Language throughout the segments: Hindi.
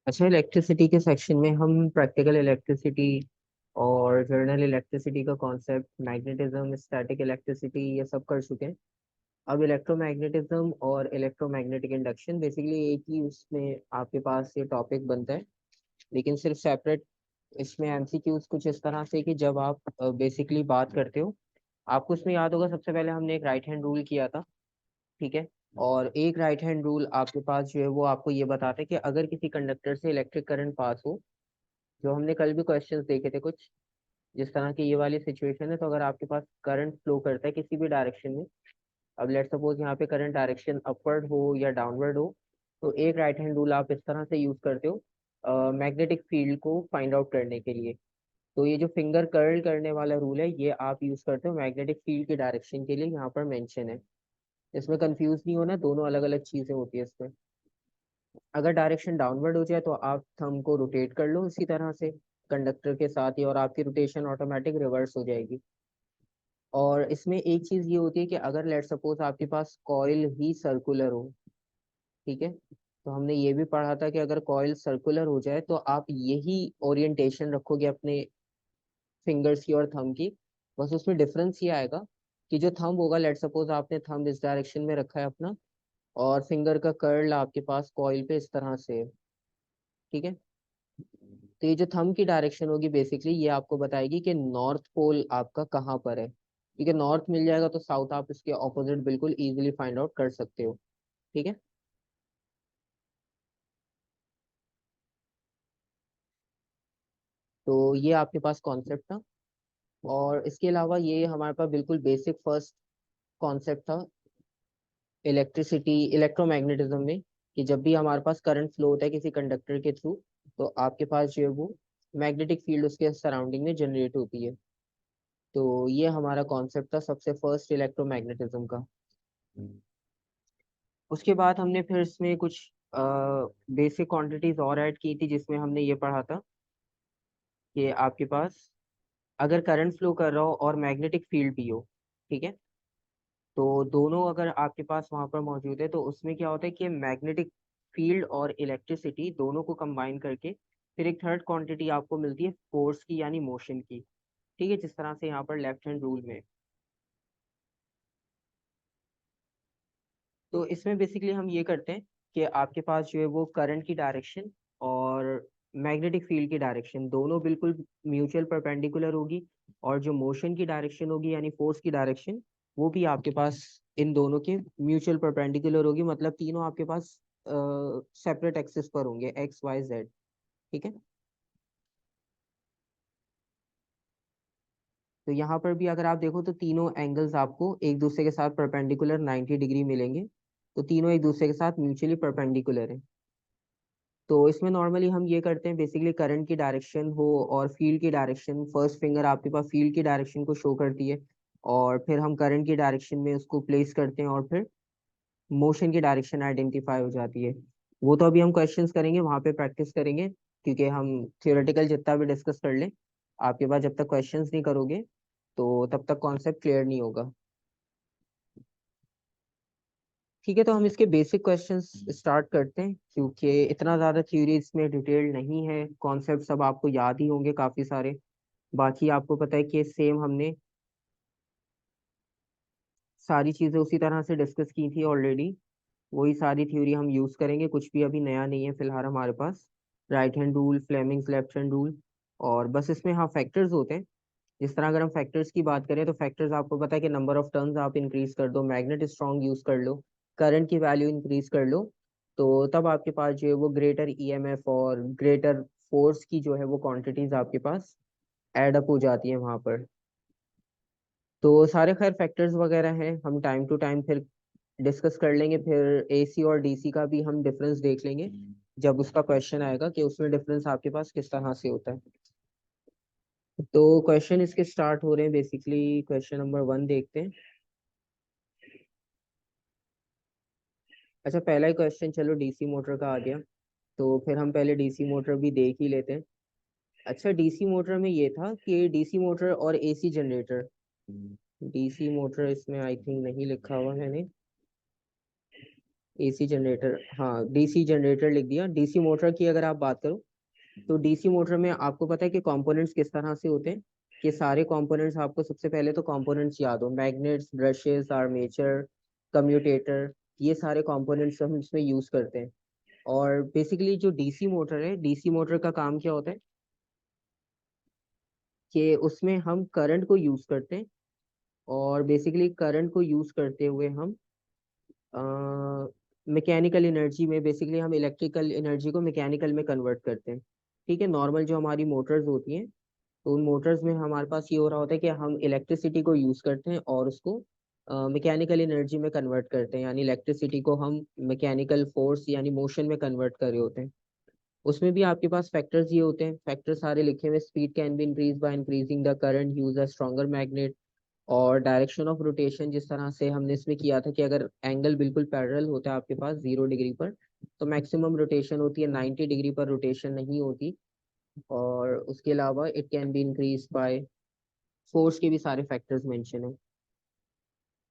अच्छा, इलेक्ट्रिसिटी के सेक्शन में हम प्रैक्टिकल इलेक्ट्रिसिटी और जर्नल इलेक्ट्रिसिटी का कॉन्सेप्ट, मैग्नेटिज्म, स्टैटिक इलेक्ट्रिसिटी, ये सब कर चुके हैं। अब इलेक्ट्रोमैग्नेटिज्म और इलेक्ट्रोमैग्नेटिक इंडक्शन बेसिकली एक ही उसमें आपके पास ये टॉपिक बनता है, लेकिन सिर्फ सेपरेट। इसमें एमसीक्यूज कुछ इस तरह से कि जब आप बेसिकली बात करते हो, आपको उसमें याद होगा सबसे पहले हमने एक राइट हैंड रूल किया था। ठीक है। और एक राइट हैंड रूल आपके पास जो है वो आपको ये बताता है कि अगर किसी कंडक्टर से इलेक्ट्रिक करंट पास हो, जो हमने कल भी क्वेश्चंस देखे थे कुछ जिस तरह की ये वाली सिचुएशन है, तो अगर आपके पास करंट फ्लो करता है किसी भी डायरेक्शन में, अब लेट सपोज यहाँ पे करंट डायरेक्शन अपवर्ड हो या डाउनवर्ड हो, तो एक राइट हैंड रूल आप इस तरह से यूज करते हो मैग्नेटिक फील्ड को फाइंड आउट करने के लिए। तो ये जो फिंगर कर्ल करने वाला रूल है ये आप यूज करते हो मैग्नेटिक फील्ड की डायरेक्शन के लिए, यहाँ पर मेंशन है। इसमें कंफ्यूज नहीं होना, दोनों अलग अलग चीजें होती है इसमें। अगर डायरेक्शन डाउनवर्ड हो जाए तो आप थंब को रोटेट कर लो इसी तरह से कंडक्टर के साथ ही, और आपकी रोटेशन ऑटोमेटिक रिवर्स हो जाएगी। और इसमें एक चीज ये होती है कि अगर लेट सपोज आपके पास कॉइल ही सर्कुलर हो, ठीक है, तो हमने ये भी पढ़ा था कि अगर कॉइल सर्कुलर हो जाए तो आप यही ओरिएंटेशन रखोगे अपने फिंगर्स की और थंब की। बस उसमें डिफरेंस ये आएगा कि जो थंब होगा, लेट सपोज आपने थंब इस डायरेक्शन में रखा है अपना, और फिंगर का कर्ल आपके पास कॉइल पे इस तरह से है। ठीक है। तो ये जो थंब की डायरेक्शन होगी बेसिकली ये आपको बताएगी कि नॉर्थ पोल आपका कहाँ पर है। ठीक है, नॉर्थ मिल जाएगा तो साउथ आप इसके ऑपोजिट बिल्कुल इजीली फाइंड आउट कर सकते हो। ठीक है। तो ये आपके पास कॉन्सेप्ट था। और इसके अलावा ये हमारे पास बिल्कुल बेसिक फर्स्ट कॉन्सेप्ट था इलेक्ट्रिसिटी इलेक्ट्रोमैग्नेटिज्म में, कि जब भी हमारे पास करंट फ्लो होता है किसी कंडक्टर के थ्रू, तो आपके पास जो है वो मैग्नेटिक फील्ड उसके सराउंडिंग में जनरेट होती है। तो ये हमारा कॉन्सेप्ट था सबसे फर्स्ट इलेक्ट्रोमैग्नेटिज्म का। उसके बाद हमने फिर इसमें कुछ बेसिक क्वांटिटीज और ऐड की थी, जिसमें हमने ये पढ़ा था कि आपके पास अगर करंट फ्लो कर रहा हो और मैग्नेटिक फील्ड भी हो, ठीक है, तो दोनों अगर आपके पास वहां पर मौजूद है तो उसमें क्या होता है कि मैग्नेटिक फील्ड और इलेक्ट्रिसिटी दोनों को कंबाइन करके फिर एक थर्ड क्वांटिटी आपको मिलती है फोर्स की यानी मोशन की। ठीक है, जिस तरह से यहाँ पर लेफ्ट हैंड रूल में। तो इसमें बेसिकली हम ये करते हैं कि आपके पास जो है वो करंट की डायरेक्शन और मैग्नेटिक फील्ड की डायरेक्शन दोनों बिल्कुल म्यूचुअल परपेंडिकुलर होगी, और जो मोशन की डायरेक्शन होगी यानी फोर्स की डायरेक्शन, वो भी आपके पास इन दोनों के म्यूचुअल परपेंडिकुलर होगी, मतलब तीनों आपके पास सेपरेट एक्सिस पर होंगे, एक्स वाई जेड। ठीक है। तो यहाँ पर भी अगर आप देखो तो तीनों एंगल्स आपको एक दूसरे के साथ परपेंडिकुलर 90 डिग्री मिलेंगे। तो तीनों एक दूसरे के साथ म्यूचुअली परपेंडिकुलर है। तो इसमें नॉर्मली हम ये करते हैं बेसिकली करंट की डायरेक्शन हो और फील्ड की डायरेक्शन, फर्स्ट फिंगर आपके पास फील्ड की डायरेक्शन को शो करती है, और फिर हम करंट की डायरेक्शन में उसको प्लेस करते हैं, और फिर मोशन की डायरेक्शन आइडेंटिफाई हो जाती है। वो तो अभी हम क्वेश्चंस करेंगे वहां पे प्रैक्टिस करेंगे, क्योंकि हम थियोरेटिकल जितना भी डिस्कस कर लें, आपके पास जब तक क्वेश्चंस नहीं करोगे तो तब तक कॉन्सेप्ट क्लियर नहीं होगा। ठीक है, तो हम इसके बेसिक क्वेश्चंस स्टार्ट करते हैं, क्योंकि इतना ज़्यादा थ्योरी इसमें डिटेल नहीं है, कॉन्सेप्ट सब आपको याद ही होंगे काफ़ी सारे। बाकी आपको पता है कि सेम हमने सारी चीज़ें उसी तरह से डिस्कस की थी ऑलरेडी। वही सारी थ्योरी हम यूज़ करेंगे, कुछ भी अभी नया नहीं है फिलहाल हमारे पास। Right hand rule, Fleming's left hand rule, और बस इसमें हाँ फैक्टर्स होते हैं। जिस तरह अगर हम फैक्टर्स की बात करें तो फैक्टर्स आपको पता है कि नंबर ऑफ टर्न्स आप इंक्रीज कर दो, मैग्नेट स्ट्रॉन्ग यूज कर लो, करंट की वैल्यू इंक्रीज कर लो, तो तब आपके पास जो है वो ग्रेटर ईएमएफ और ग्रेटर फोर्स की जो है वो क्वांटिटीज आपके पास एड अप हो जाती है वहां पर। तो सारे खैर फैक्टर्स वगैरह हैं, हम टाइम टू टाइम फिर डिस्कस कर लेंगे। फिर एसी और डीसी का भी हम डिफरेंस देख लेंगे जब उसका क्वेश्चन आएगा कि उसमें डिफरेंस आपके पास किस तरह से होता है। तो क्वेश्चन इसके स्टार्ट हो रहे हैं, बेसिकली क्वेश्चन नंबर 1 देखते हैं। अच्छा, पहला ही क्वेश्चन चलो डीसी मोटर का आ गया, तो फिर हम पहले डीसी मोटर भी देख ही लेते हैं। अच्छा, डीसी मोटर में ये था कि डीसी मोटर और एसी जनरेटर, डीसी मोटर इसमें आई थिंक नहीं लिखा हुआ है नहीं। एसी जनरेटर, हाँ डीसी जनरेटर लिख दिया। डीसी मोटर की अगर आप बात करो तो डीसी मोटर में आपको पता है कि कंपोनेंट्स किस तरह से होते हैं, कि सारे कंपोनेंट्स आपको सबसे पहले तो कंपोनेंट्स याद हो, मैग्नेट्स, ब्रशेस, आर्मेचर, कम्यूटेटर, ये सारे कंपोनेंट्स हम इसमें यूज करते हैं। और बेसिकली जो डीसी मोटर है, डीसी मोटर का काम क्या होता है कि उसमें हम करंट को यूज करते हैं, और बेसिकली करंट को यूज करते हुए हम मैकेनिकल एनर्जी में, बेसिकली हम इलेक्ट्रिकल एनर्जी को मैकेनिकल में कन्वर्ट करते हैं। ठीक है, नॉर्मल जो हमारी मोटर्स होती हैं, तो उन मोटर्स में हमारे पास ये हो रहा होता है कि हम इलेक्ट्रिसिटी को यूज करते हैं और उसको मैकेनिकल एनर्जी में कन्वर्ट करते हैं, यानी इलेक्ट्रिसिटी को हम मैकेनिकल फोर्स यानी मोशन में कन्वर्ट कर रहे होते हैं। उसमें भी आपके पास फैक्टर्स ये होते हैं, फैक्टर्स सारे लिखे हुए, speed can be increase by increasing the current, use a stronger magnet, और डायरेक्शन ऑफ रोटेशन, जिस तरह से हमने इसमें किया था कि अगर एंगल बिल्कुल पैरेलल होता है आपके पास 0 डिग्री पर, तो मैक्सिमम रोटेशन होती है, 90 डिग्री पर रोटेशन नहीं होती। और उसके अलावा it can be increase by force के भी सारे फैक्टर्स मेंशन है।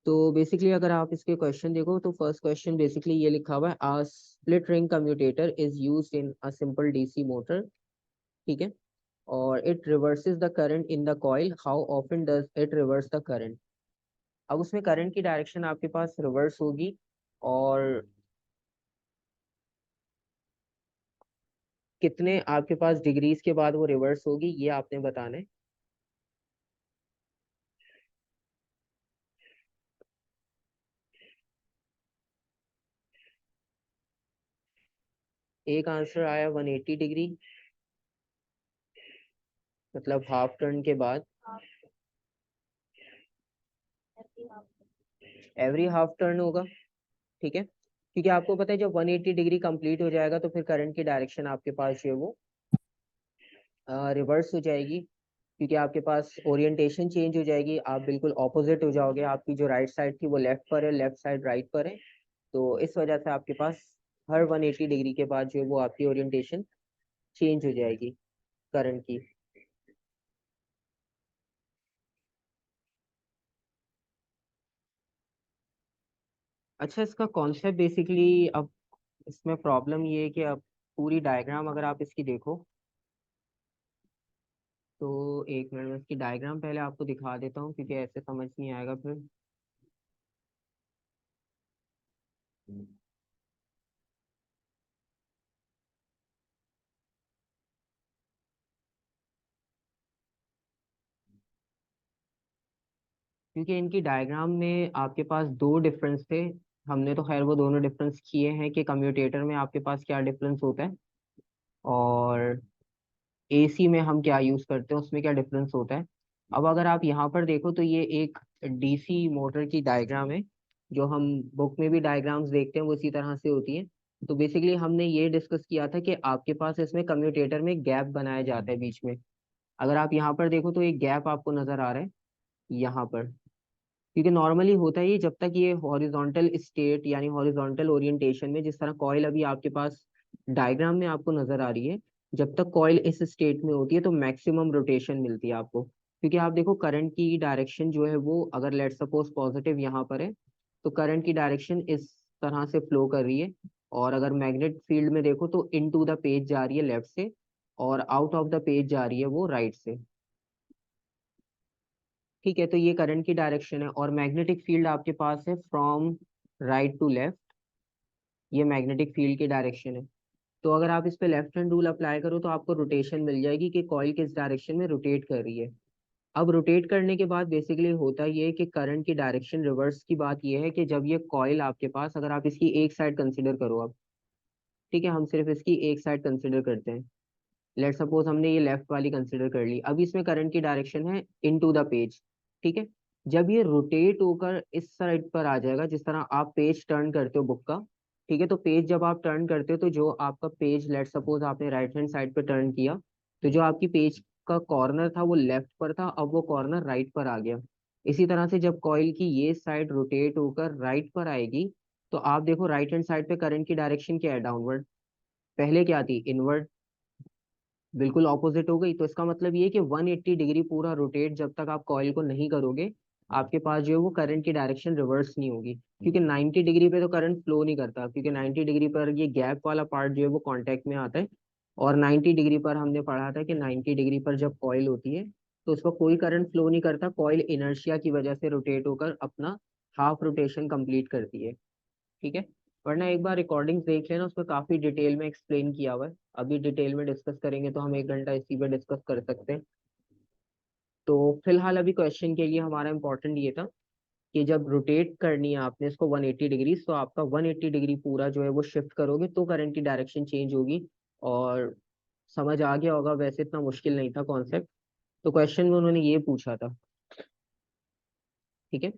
तो बेसिकली अगर आप इसके क्वेश्चन देखो तो फर्स्ट क्वेश्चन बेसिकली ये लिखा हुआ है, a split ring commutator is used in a simple DC motor. ठीक है, और it reverses the current in the coil, how often does it reverse the current. अब उसमें करंट की डायरेक्शन आपके पास रिवर्स होगी, और कितने आपके पास डिग्रीज के बाद वो रिवर्स होगी ये आपने बताना है। एक आंसर आया 180 डिग्री, मतलब हाफ टर्न के बाद। एवरी हाफ टर्न होगा। ठीक है, क्योंकि आपको पता है जब 180 डिग्री कंप्लीट हो जाएगा तो फिर करंट की डायरेक्शन आपके पास जो है वो रिवर्स हो जाएगी, क्योंकि आपके पास ओरिएंटेशन चेंज हो जाएगी, आप बिल्कुल ऑपोजिट हो जाओगे, आपकी जो राइट साइड थी वो लेफ्ट पर है, लेफ्ट साइड राइट पर है। तो इस वजह से आपके पास हर 180 डिग्री के बाद जो है वो आपकी ओरिएंटेशन चेंज हो जाएगी करंट की। अच्छा, इसका कॉन्सेप्ट बेसिकली, अब इसमें प्रॉब्लम ये है कि अब पूरी डायग्राम अगर आप इसकी देखो तो, एक मिनट में इसकी डायग्राम पहले आपको दिखा देता हूँ क्योंकि ऐसे समझ नहीं आएगा फिर। क्योंकि इनकी डायग्राम में आपके पास दो डिफरेंस थे, हमने तो खैर वो दोनों डिफरेंस किए हैं कि कम्यूटेटर में आपके पास क्या डिफरेंस होता है और एसी में हम क्या यूज करते हैं उसमें क्या डिफरेंस होता है। अब अगर आप यहाँ पर देखो तो ये एक डीसी मोटर की डायग्राम है, जो हम बुक में भी डायग्राम्स देखते हैं वो इसी तरह से होती है। तो बेसिकली हमने ये डिस्कस किया था कि आपके पास इसमें कम्यूटेटर में गैप बनाया जाता है बीच में। अगर आप यहाँ पर देखो तो एक गैप आपको नजर आ रहा है यहाँ पर, क्योंकि नॉर्मली होता है ये जब तक ये हॉरिजॉन्टल स्टेट यानी हॉरिजॉन्टल ओरिएंटेशन में, जिस तरह कॉइल अभी आपके पास डायग्राम में आपको नजर आ रही है, जब तक कॉइल इस स्टेट में होती है तो मैक्सिमम रोटेशन मिलती है आपको। क्योंकि आप देखो करंट की डायरेक्शन जो है वो, अगर लेट सपोज पॉजिटिव यहाँ पर है तो करंट की डायरेक्शन इस तरह से फ्लो कर रही है, और अगर मैग्नेट फील्ड में देखो तो इन टू द पेज जा रही है लेफ्ट से, और आउट ऑफ द पेज जा रही है वो राइट से। ठीक है, तो ये करंट की डायरेक्शन है, और मैग्नेटिक फील्ड आपके पास है फ्रॉम राइट टू लेफ्ट, ये मैग्नेटिक फील्ड की डायरेक्शन है। तो अगर आप इस पे लेफ्ट हैंड रूल अप्लाई करो तो आपको रोटेशन मिल जाएगी कि कॉइल किस डायरेक्शन में रोटेट कर रही है। अब रोटेट करने के बाद बेसिकली होता ये है कि करंट की डायरेक्शन रिवर्स की बात ये है कि जब ये कॉइल आपके पास, अगर आप इसकी एक साइड कंसिडर करो अब, ठीक है हम सिर्फ इसकी एक साइड कंसिडर करते हैं, लेट सपोज हमने ये लेफ्ट वाली कंसिडर कर ली, अब इसमें करंट की डायरेक्शन है इन टू द पेज। ठीक है, जब ये रोटेट होकर इस साइड पर आ जाएगा, जिस तरह आप पेज टर्न करते हो बुक का, ठीक है, तो पेज जब आप टर्न करते हो तो जो आपका पेज, लेट सपोज आपने राइट हैंड साइड पर टर्न किया, तो जो आपकी पेज का कॉर्नर था वो लेफ्ट पर था, अब वो कॉर्नर राइट पर आ गया। इसी तरह से जब कॉइल की ये साइड रोटेट होकर राइट पर आएगी, तो आप देखो राइट हैंड साइड पे करंट की डायरेक्शन क्या है, डाउनवर्ड। पहले क्या थी, इनवर्ड, बिल्कुल ऑपोजिट हो गई। तो इसका मतलब ये है कि 180 डिग्री पूरा रोटेट जब तक आप कॉइल को नहीं करोगे, आपके पास जो है वो करंट की डायरेक्शन रिवर्स नहीं होगी, क्योंकि 90 डिग्री पे तो करंट फ्लो नहीं करता, क्योंकि 90 डिग्री पर ये गैप वाला पार्ट जो है वो कांटेक्ट में आता है। और 90 डिग्री पर हमने पढ़ा था कि 90 डिग्री पर जब कॉइल होती है तो उसका कोई करंट फ्लो नहीं करता, कॉइल इनर्शिया की वजह से रोटेट होकर अपना हाफ रोटेशन कंप्लीट करती है। ठीक है। वरना एक बार रिकॉर्डिंग्स देख लेना, उसमें काफी डिटेल में एक्सप्लेन किया हुआ है। अभी डिटेल में डिस्कस करेंगे तो हम 1 घंटा इसी पे डिस्कस कर सकते हैं। तो फिलहाल अभी क्वेश्चन के लिए हमारा इंपॉर्टेंट ये था कि जब रोटेट करनी है आपने इसको 180 डिग्री, तो आपका 180 डिग्री पूरा जो है वो शिफ्ट करोगे तो करंट की डायरेक्शन चेंज होगी। और समझ आ गया होगा, वैसे इतना मुश्किल नहीं था कॉन्सेप्ट। तो क्वेश्चन में उन्होंने ये पूछा था। ठीक है।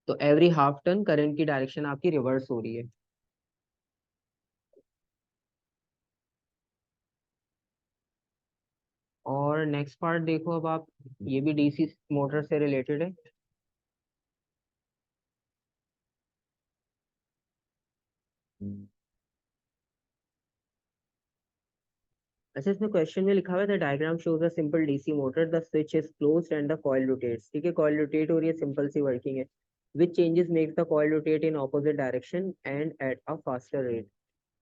तो एवरी हाफ टर्न करंट की डायरेक्शन आपकी रिवर्स हो रही है। और नेक्स्ट पार्ट देखो अब आप, ये भी डीसी मोटर से रिलेटेड है। अच्छा, इसमें क्वेश्चन में लिखा हुआ है, diagram shows a simple DC motor, the switch is closed end the coil rotates. ठीक है, कॉइल रोटेट हो रही है, सिंपल सी वर्किंग है। विच changes makes the coil rotate in opposite direction and at a faster rate.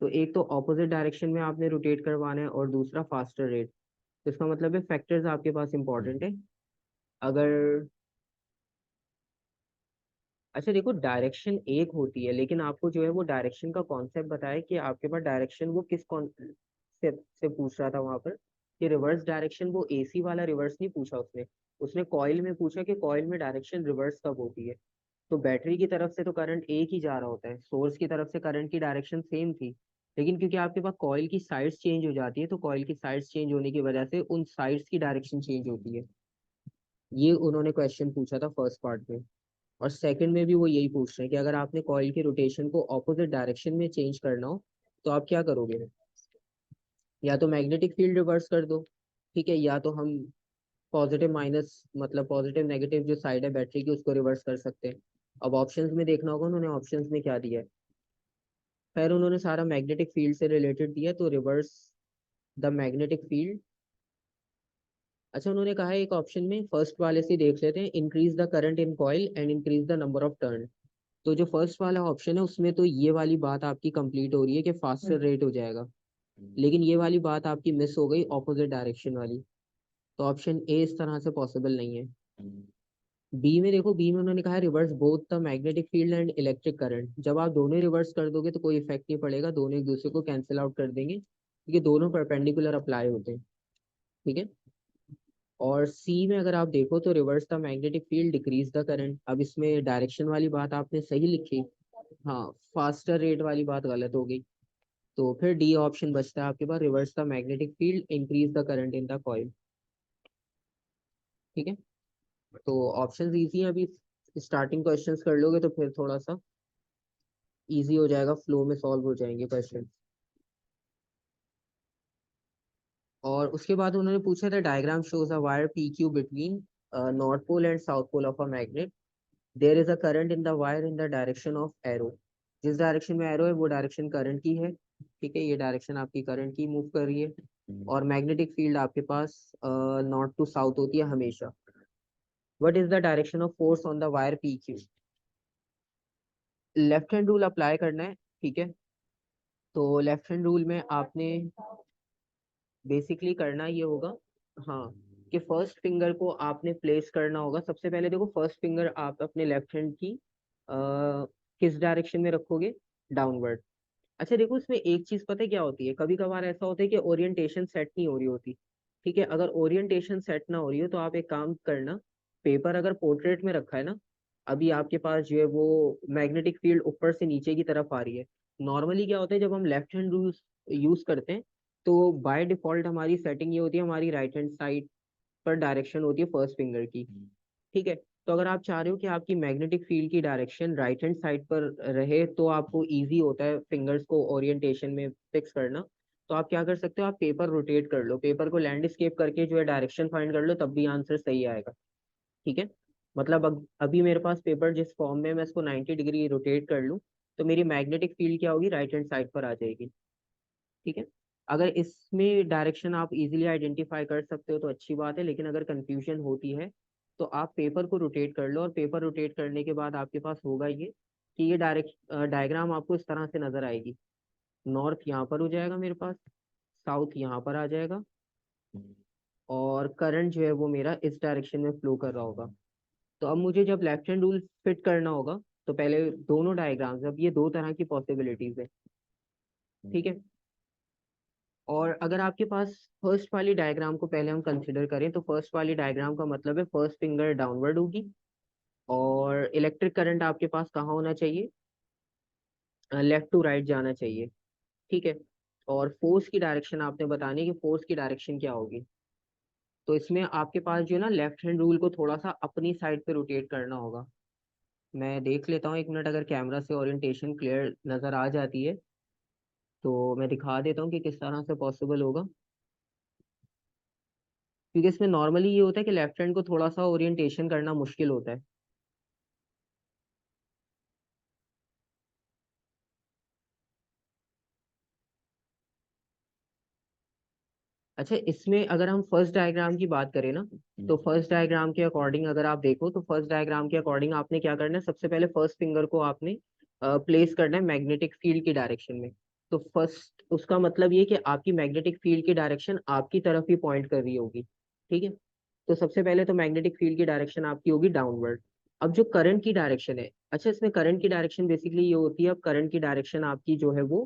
तो एक तो ऑपोजिट डायरेक्शन में आपने रोटेट करवाना है और दूसरा फास्टर रेट। तो इसका मतलब है फैक्टर्स आपके पास इंपॉर्टेंट है। अगर, अच्छा देखो, डायरेक्शन एक होती है, लेकिन आपको जो है वो डायरेक्शन का कॉन्सेप्ट बताया कि आपके पास डायरेक्शन वो किस कौन से पूछ रहा था वहां पर, कि रिवर्स डायरेक्शन, वो एसी वाला रिवर्स नहीं पूछा उसने। उसने कॉइल में पूछा कि कॉइल में डायरेक्शन रिवर्स कब होती है। तो बैटरी की तरफ से तो करंट एक ही जा रहा होता है, सोर्स की तरफ से करंट की डायरेक्शन सेम थी। लेकिन क्योंकि आपके पास कॉइल की साइड्स चेंज हो जाती है, तो कॉइल की साइड्स चेंज होने की वजह से उन साइड्स की डायरेक्शन चेंज होती है। ये उन्होंने क्वेश्चन पूछा था फर्स्ट पार्ट में। और सेकंड में भी वो यही पूछ रहे हैं कि अगर आपने कॉइल की रोटेशन को ऑपोजिट डायरेक्शन में चेंज करना हो तो आप क्या करोगे। या तो मैग्नेटिक फील्ड रिवर्स कर दो, ठीक है, या तो हम पॉजिटिव माइनस, मतलब पॉजिटिव नेगेटिव जो साइड है बैटरी की उसको रिवर्स कर सकते हैं। अब ऑप्शंस में देखना होगा उन्होंने ऑप्शंस में क्या दिया है। खैर उन्होंने सारा मैग्नेटिक फील्ड से रिलेटेड दिया, तो रिवर्स द मैग्नेटिक फील्ड। अच्छा, उन्होंने कहा है एक ऑप्शन में, फर्स्ट वाले से देख लेते हैं, increase the current in coil and increase the number of turn. तो जो फर्स्ट वाला ऑप्शन है उसमें तो ये वाली बात आपकी कंप्लीट हो रही है कि फास्टर रेट हो जाएगा, लेकिन ये वाली बात आपकी मिस हो गई, ऑपोजिट डायरेक्शन वाली। तो ऑप्शन ए इस तरह से पॉसिबल नहीं है। बी में देखो, बी में उन्होंने कहा है reverse both the magnetic field and electric current. जब आप दोनों रिवर्स कर दोगे तो कोई इफेक्ट नहीं पड़ेगा, दोनों एक दूसरे को कैंसिल आउट कर देंगे क्योंकि दोनों परपेंडिकुलर अप्लाई होते हैं। ठीक है। और सी में अगर आप देखो तो reverse the magnetic field decrease the current. अब इसमें डायरेक्शन वाली बात आपने सही लिखी, हाँ, फास्टर रेट वाली बात गलत हो गई। तो फिर डी ऑप्शन बचता है आपके पास, reverse the magnetic field increase the current in the coil. ठीक है। तो ऑप्शंस इजी हैं अभी, स्टार्टिंग क्वेश्चंस कर लोगे तो फिर थोड़ा सा इजी हो जाएगा, फ्लो में सॉल्व हो जाएंगे क्वेश्चन। और उसके बाद उन्होंने पूछा था, diagram shows a wire P Q between north pole and south pole of a magnet, there is a current in the wire in the direction of arrow. जिस डायरेक्शन में एरो है वो डायरेक्शन करंट की है। ठीक है, ये डायरेक्शन आपकी करंट की मूव कर रही है। और मैग्नेटिक फील्ड आपके पास नॉर्थ टू साउथ होती है हमेशा। What is the direction of force on the wire P Q. Left hand rule apply करना है। ठीक है। तो लेफ्ट हैंड रूल में आपने बेसिकली करना ये होगा, हाँ, कि फर्स्ट फिंगर को आपने प्लेस करना होगा। सबसे पहले देखो, फर्स्ट फिंगर आप अपने लेफ्ट हैंड की किस डायरेक्शन में रखोगे, डाउनवर्ड। अच्छा देखो, इसमें एक चीज पता है क्या होती है, कभी कभार ऐसा होता है कि ओरिएंटेशन सेट नहीं हो रही होती। ठीक है, अगर ओरिएंटेशन सेट ना हो रही हो तो आप एक काम करना, पेपर अगर पोर्ट्रेट में रखा है ना, अभी आपके पास जो है वो मैग्नेटिक फील्ड ऊपर से नीचे की तरफ आ रही है। नॉर्मली क्या होता है, जब हम लेफ्ट हैंड यूज यूज करते हैं तो बाय डिफॉल्ट हमारी सेटिंग ये होती है, हमारी राइट हैंड साइड पर डायरेक्शन होती है फर्स्ट फिंगर की। ठीक है। तो अगर आप चाह रहे हो कि आपकी मैग्नेटिक फील्ड की डायरेक्शन राइट हैंड साइड पर रहे तो आपको इजी होता है फिंगर्स को ओरिएंटेशन में फिक्स करना। तो आप क्या कर सकते हो, आप पेपर रोटेट कर लो, पेपर को लैंडस्केप करके जो है डायरेक्शन फाइंड कर लो, तब भी आंसर सही आएगा। ठीक है। मतलब अभी मेरे पास पेपर जिस फॉर्म में, मैं इसको 90 डिग्री रोटेट कर लूँ तो मेरी मैग्नेटिक फील्ड क्या होगी, राइट हैंड साइड पर आ जाएगी। ठीक है। अगर इसमें डायरेक्शन आप इजीली आइडेंटिफाई कर सकते हो तो अच्छी बात है, लेकिन अगर कंफ्यूजन होती है तो आप पेपर को रोटेट कर लो, और पेपर रोटेट करने के बाद आपके पास होगा ये कि ये डायग्राम आपको इस तरह से नजर आएगी। नॉर्थ यहाँ पर हो जाएगा मेरे पास, साउथ यहाँ पर आ जाएगा, और करंट जो है वो मेरा इस डायरेक्शन में फ्लो कर रहा होगा। तो अब मुझे जब लेफ्ट हैंड रूल फिट करना होगा, तो पहले दोनों डायग्राम्स, अब ये दो तरह की पॉसिबिलिटीज है, ठीक है। और अगर आपके पास फर्स्ट वाली डायग्राम को पहले हम कंसिडर करें, तो फर्स्ट वाली डायग्राम का मतलब है फर्स्ट फिंगर डाउनवर्ड होगी, और इलेक्ट्रिक करंट आपके पास कहाँ होना चाहिए, लेफ्ट टू राइट जाना चाहिए, ठीक है। और फोर्स की डायरेक्शन आपने बतानी है कि फोर्स की डायरेक्शन क्या होगी। तो इसमें आपके पास जो है ना, लेफ्ट हैंड रूल को थोड़ा सा अपनी साइड पे रोटेट करना होगा। मैं देख लेता हूँ एक मिनट, अगर कैमरा से ओरिएंटेशन क्लियर नज़र आ जाती है तो मैं दिखा देता हूँ कि किस तरह से पॉसिबल होगा। क्योंकि इसमें नॉर्मली ये होता है कि लेफ्ट हैंड को थोड़ा सा ओरिएंटेशन करना मुश्किल होता है। अच्छा, इसमें अगर हम फर्स्ट डायग्राम की बात करें ना, तो फर्स्ट डायग्राम के अकॉर्डिंग अगर आप देखो, तो फर्स्ट डायग्राम के अकॉर्डिंग आपने क्या करना है, सबसे पहले फर्स्ट फिंगर को आपने प्लेस करना है मैग्नेटिक फील्ड की डायरेक्शन में। तो फर्स्ट उसका मतलब ये कि आपकी मैग्नेटिक फील्ड की डायरेक्शन आपकी तरफ ही पॉइंट कर रही होगी, ठीक है। तो सबसे पहले तो मैग्नेटिक फील्ड की डायरेक्शन आपकी होगी डाउनवर्ड। अब जो करंट की डायरेक्शन है, अच्छा इसमें करंट की डायरेक्शन बेसिकली ये होती है, अब करंट की डायरेक्शन आपकी जो है वो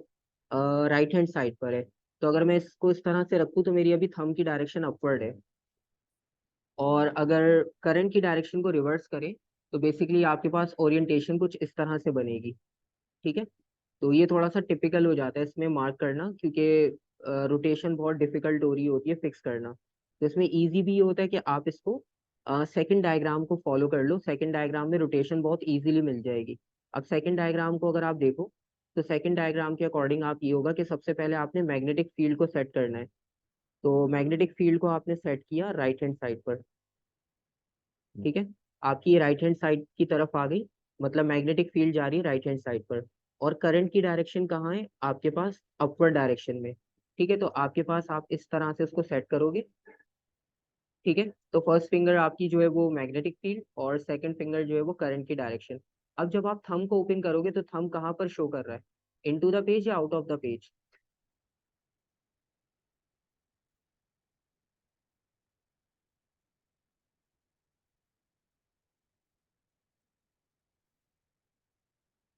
राइट हैंड साइड पर है। तो अगर मैं इसको इस तरह से रखूँ तो मेरी अभी थंब की डायरेक्शन अपवर्ड है। और अगर करंट की डायरेक्शन को रिवर्स करें, तो बेसिकली आपके पास ओरिएंटेशन कुछ इस तरह से बनेगी, ठीक है। तो ये थोड़ा सा टिपिकल हो जाता है इसमें मार्क करना, क्योंकि रोटेशन बहुत डिफिकल्ट हो रही होती है फिक्स करना। तो इसमें इजी भी ये होता है कि आप इसको सेकंड डायग्राम को फॉलो कर लो, सेकंड डायग्राम में रोटेशन बहुत इजीली मिल जाएगी। अब सेकंड डायग्राम को अगर आप देखो, तो सेकंड डायग्राम के अकॉर्डिंग आप ये होगा कि सबसे पहले आपने मैग्नेटिक फील्ड को सेट करना है। तो मैग्नेटिक फील्ड को आपने सेट किया राइट हैंड साइड पर, ठीक है। आपकी राइट हैंड साइड की तरफ आ गई, मतलब मैग्नेटिक फील्ड जा रही है राइट हैंड साइड पर। और करंट की डायरेक्शन कहाँ है आपके पास, अपवर्ड डायरेक्शन में, ठीक है। तो आपके पास आप इस तरह से उसको सेट करोगे, ठीक है। तो फर्स्ट फिंगर आपकी जो है वो मैग्नेटिक फील्ड, और सेकंड फिंगर जो है वो करंट की डायरेक्शन। अब जब आप थंब को ओपन करोगे, तो थंब कहाँ पर शो कर रहा है, इनटू द पेज या आउट ऑफ द पेज।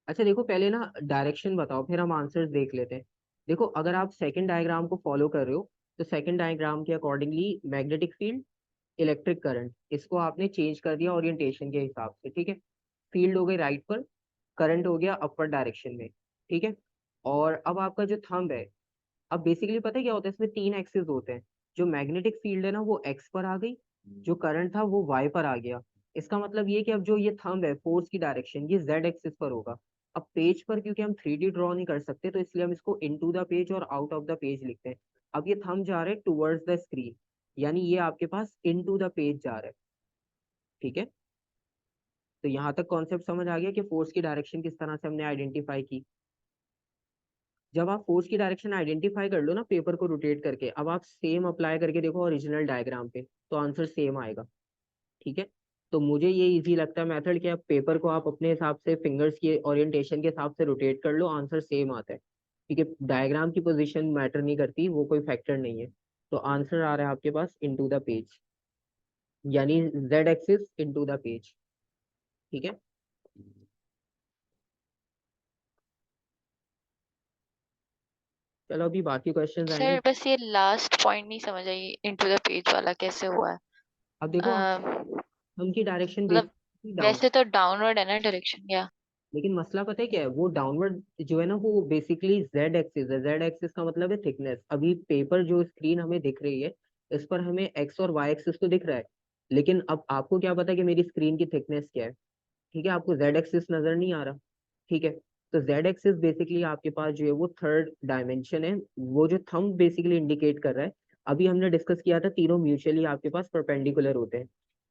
अच्छा देखो, पहले ना डायरेक्शन बताओ, फिर हम आंसर्स देख लेते हैं। देखो, अगर आप सेकंड डायग्राम को फॉलो कर रहे हो, तो सेकंड डायग्राम के accordingly magnetic field, electric current, इसको आपने चेंज कर दिया ओरिएंटेशन के हिसाब से, ठीक है। फील्ड हो गई राइट पर, करंट हो गया अपर डायरेक्शन में, ठीक है। और अब आपका जो थंब है, अब बेसिकली पता है क्या होता है, इसमें तीन एक्सिस होते हैं। जो मैग्नेटिक फील्ड है ना वो एक्स पर आ गई, जो करंट था वो वाई पर आ गया। इसका मतलब ये कि अब जो ये थंब है, फोर्स की डायरेक्शन ये जेड एक्सिस पर होगा। अब पेज पर क्योंकि हम 3D ड्रॉ नहीं कर सकते, तो इसलिए हम इसको इनटू द पेज और आउट ऑफ द पेज लिखते हैं। अब ये थंब जा रहे हैं टुवर्ड्स द स्क्रीन, यानी ये आपके पास इनटू द पेज जा रहा है, ठीक है। तो यहाँ तक कॉन्सेप्ट समझ आ गया कि फोर्स की डायरेक्शन किस तरह से हमने आइडेंटिफाई की। जब आप फोर्स की डायरेक्शन आइडेंटिफाई कर लो ना पेपर को रोटेट करके, अब आप सेम अप्लाई करके देखो ओरिजिनल डायग्राम पे, तो आंसर सेम आएगा, ठीक है। तो मुझे ये इजी लगता है मेथड कि आप पेपर को आप अपने हिसाब से फिंगर्स के ओरिएंटेशन के हिसाब से रोटेट कर लो, आंसर सेम आता है। क्योंकि डायग्राम की पोजीशन मैटर नहीं करती, वो कोई फैक्टर नहीं है। तो आंसर आ रहा है आपके पास इनटू द पेज, यानी Z axis into the page, ठीक है। चलो अभी बाकी क्वेश्चंस आएंगे। सर बस ये लास्ट पॉइंट नहीं समझ आई, इनटू द पेज वाला कैसे हुआ है? अब देखो, मतलब हम की डायरेक्शन बेसिकली डाउन, वैसे तो डाउनवर्ड है ना डायरेक्शन, या? लेकिन मसला पता है क्या है, वो डाउनवर्ड जो है ना वो बेसिकली जेड एक्सिस है। जेड एक्सिस का मतलब है थिकनेस। अभी पेपर जो स्क्रीन हमें दिख रही है, इस पर हमें एक्स और वाई एक्सिस तो दिख रहा है, लेकिन अब आपको क्या पता कि मेरी स्क्रीन की थिकनेस क्या है, ठीक है। आपको जेड एक्सिस नजर नहीं आ रहा, ठीक है। तो जेड एक्सिस बेसिकली आपके पास जो है वो थर्ड डायमेंशन है, वो जो थंब बेसिकली इंडिकेट कर रहा है। अभी हमने डिस्कस किया था तीनों म्यूचुअली आपके पास परपेंडिकुलर होते हैं।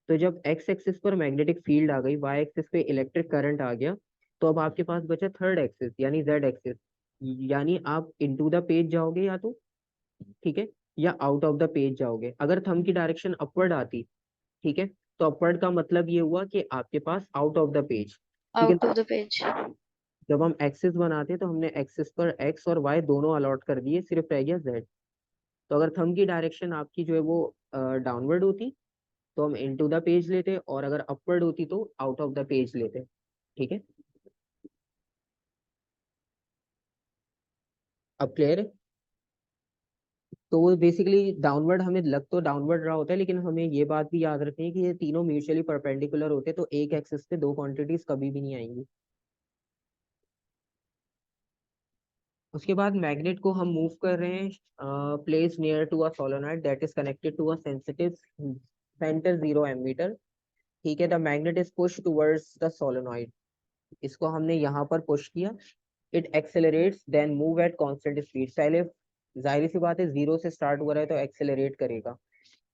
तो जब एक्स एक्सिस पर मैग्नेटिक फील्ड आ गई, वाई एक्सिस पे इलेक्ट्रिक करंट आ गया, तो अब आपके पास बचा थर्ड एक्सिस यानी जेड एक्सिस। यानी आप इनटू द पेज जाओगे या तो, ठीक है, या आउट ऑफ द पेज जाओगे। अगर थंब की डायरेक्शन अपवर्ड आती, ठीक है, तो अपवर्ड का मतलब ये हुआ कि आपके pass out of the page, ठीक है। Out of the page. जब हम एक्सिस बनाते हैं तो हमने एक्सिस पर एक्स और वाई दोनों अलॉट कर दिए, सिर्फ रह गया जेड। तो अगर थंब की डायरेक्शन आपकी जो है वो डाउनवर्ड होती तो हम इनटू द पेज लेते, और अगर अपवर्ड होती तो आउट ऑफ द पेज लेते, ठीक है। अब क्लियर है। तो वो बेसिकली डाउनवर्ड हमें लग तो डाउनवर्ड रहा होता है, लेकिन हमें ये बात भी याद रखनी है कि ये तीनों म्यूचुअली परपेंडिकुलर होते हैं, तो एक एक्सिस पे दो क्वांटिटीज कभी भी नहीं आएंगी। उसके बाद मैग्नेट को हम मूव कर रहे हैं, place near to a solenoid that is connected to a sensitive centre 0 ammeter, ठीक है। The magnet is push towards the solenoid, इसको हमने यहाँ पर पुश किया। It accelerates then move at constant speed, पहले जाहिर सी बात है जीरो से स्टार्ट हो रहा है तो एक्सेलरेट करेगा,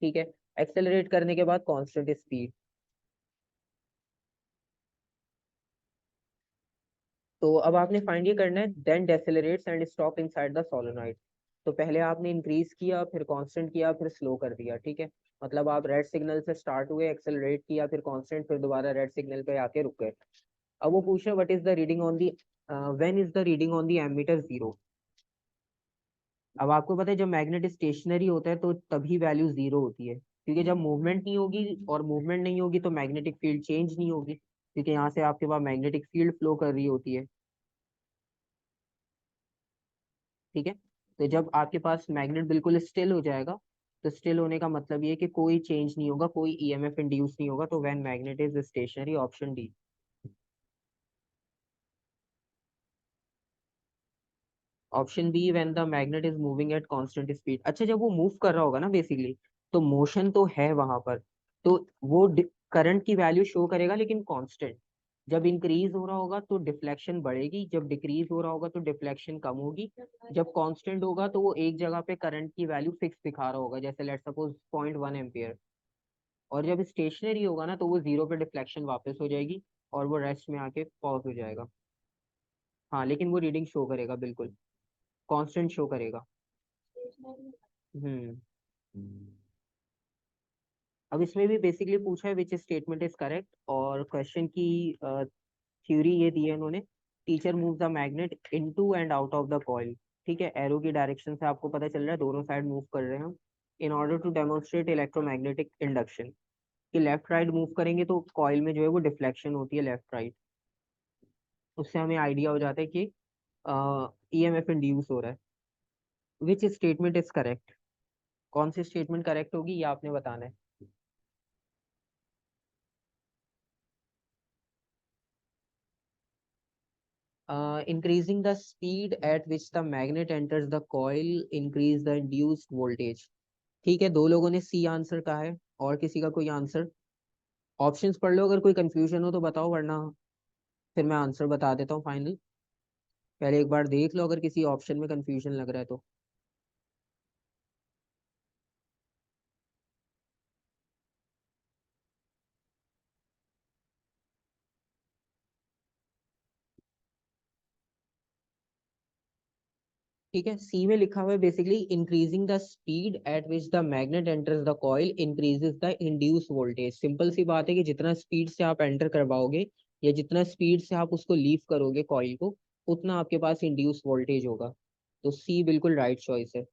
ठीक है। एक्सेलरेट करने के बाद कांस्टेंट स्पीड। तो अब आपने फाइंड ये करना है, then decelerates and stop inside the solenoid. तो पहले आपने इंक्रीज किया, फिर कांस्टेंट किया, फिर स्लो कर दिया, ठीक है। मतलब आप रेड सिग्नल से स्टार्ट हुए, एक्सेलरेट किया, फिर कांस्टेंट, फिर दोबारा रेड सिग्नल पे आके रुक गए। अब वो पूछ रहे what is the reading on the, when is the reading on the ammeter zero. अब आपको पता है जब मैग्नेट स्टेशनरी होता है तो तभी वैल्यू जीरो होती है, क्योंकि जब मूवमेंट नहीं होगी, और मूवमेंट नहीं होगी तो मैग्नेटिक फील्ड चेंज नहीं होगी, क्योंकि यहाँ से आपके पास मैग्नेटिक फील्ड फ्लो कर रही होती है, ठीक है। तो जब आपके पास मैग्नेट बिल्कुल स्टिल हो जाएगा, तो स्टिल होने का मतलब ये है कि कोई चेंज नहीं होगा, कोई ईएमएफ इंड्यूस नहीं होगा, तो when magnet is stationary, option D. Option B, when the magnet is moving at constant speed. अच्छा, जब वो मूव कर रहा होगा ना बेसिकली, तो मोशन तो है वहां पर, तो वो करंट की वैल्यू शो करेगा लेकिन कांस्टेंट। जब इंक्रीज हो रहा होगा तो डिफ्लेक्शन बढ़ेगी, जब डिक्रीज हो रहा होगा तो डिफ्लेक्शन कम होगी, जब कांस्टेंट होगा तो वो एक जगह पे करंट की वैल्यू फिक्स दिखा रहा होगा, जैसे लेट सपोज 0.1 एम्पियर। और जब स्टेशनरी होगा ना तो वो जीरो पे डिफ्लेक्शन वापस हो जाएगी, और वो रेस्ट में आके पॉज हो जाएगा। हाँ, लेकिन वो रीडिंग शो करेगा, बिल्कुल कांस्टेंट शो करेगा। हम्म। अब इसमें भी बेसिकली पूछा है विच स्टेटमेंट इज करेक्ट, और क्वेश्चन की थ्योरी ये दी है उन्होंने। Teacher move the magnet into and out of the coil, ठीक है। एरो की डायरेक्शन से आपको पता चल रहा है दोनों साइड मूव कर रहे हैं हम, in order to demonstrate electromagnetic induction, कि लेफ्ट राइट मूव करेंगे तो कॉइल में जो है वो डिफ्लेक्शन होती है लेफ्ट राइट। उससे हमें आइडिया हो जाता है कि ईएमएफ इंड्यूस हो रहा है। विच स्टेटमेंट इज करेक्ट, कौन सी स्टेटमेंट करेक्ट होगी ये आपने बताना है। Increasing the speed at which the magnet enters the coil increase the induced voltage, ठीक है। दो लोगों ने सी आंसर कहा है, और किसी का कोई आंसर। ऑप्शंस पढ़ लो, अगर कोई कंफ्यूजन हो तो बताओ, वरना फिर मैं आंसर बता देता हूँ फाइनल। पहले एक बार देख लो अगर किसी ऑप्शन में कंफ्यूजन लग रहा है तो। ठीक है, सी में लिखा हुआ है basically increasing the speed at which the magnet enters the coil increases the induce voltage. Simple सी बात है कि जितना स्पीड से आप एंटर करवाओगे, या जितना स्पीड से आप उसको लीव करोगे कॉइल को, उतना आपके पास इंड्यूस वोल्टेज होगा। तो सी बिल्कुल राइट चॉइस है,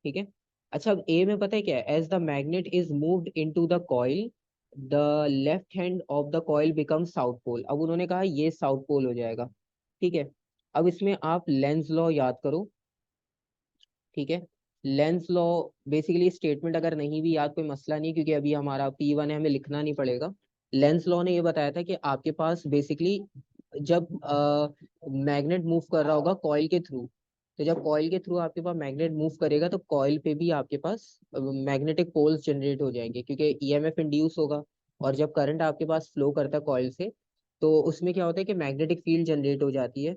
ठीक है। अच्छा, अब ए में पता है क्या है, as the magnet is moved into the coil, the left hand of the coil become south pole. अब उन्होंने कहा ये साउथ पोल हो जाएगा, ठीक है। अब इसमें आप लेंस लॉ याद करो, ठीक है। लेंस लॉ बेसिकली स्टेटमेंट अगर नहीं भी याद कोई मसला नहीं, क्योंकि अभी हमारा P1 है, हमें लिखना नहीं पड़ेगा। लेंस लॉ ने ये बताया था कि आपके पास बेसिकली जब मैग्नेट मूव कर रहा होगा कॉइल के थ्रू, तो जब कॉइल के थ्रू आपके पास मैग्नेट मूव करेगा तो कॉइल पे भी आपके पास मैग्नेटिक पोल्स जनरेट हो जाएंगे, क्योंकि ईएमएफ इंड्यूस होगा। और जब करंट आपके पास फ्लो करता है कॉइल से, तो उसमें क्या होता है कि मैग्नेटिक फील्ड जनरेट हो जाती है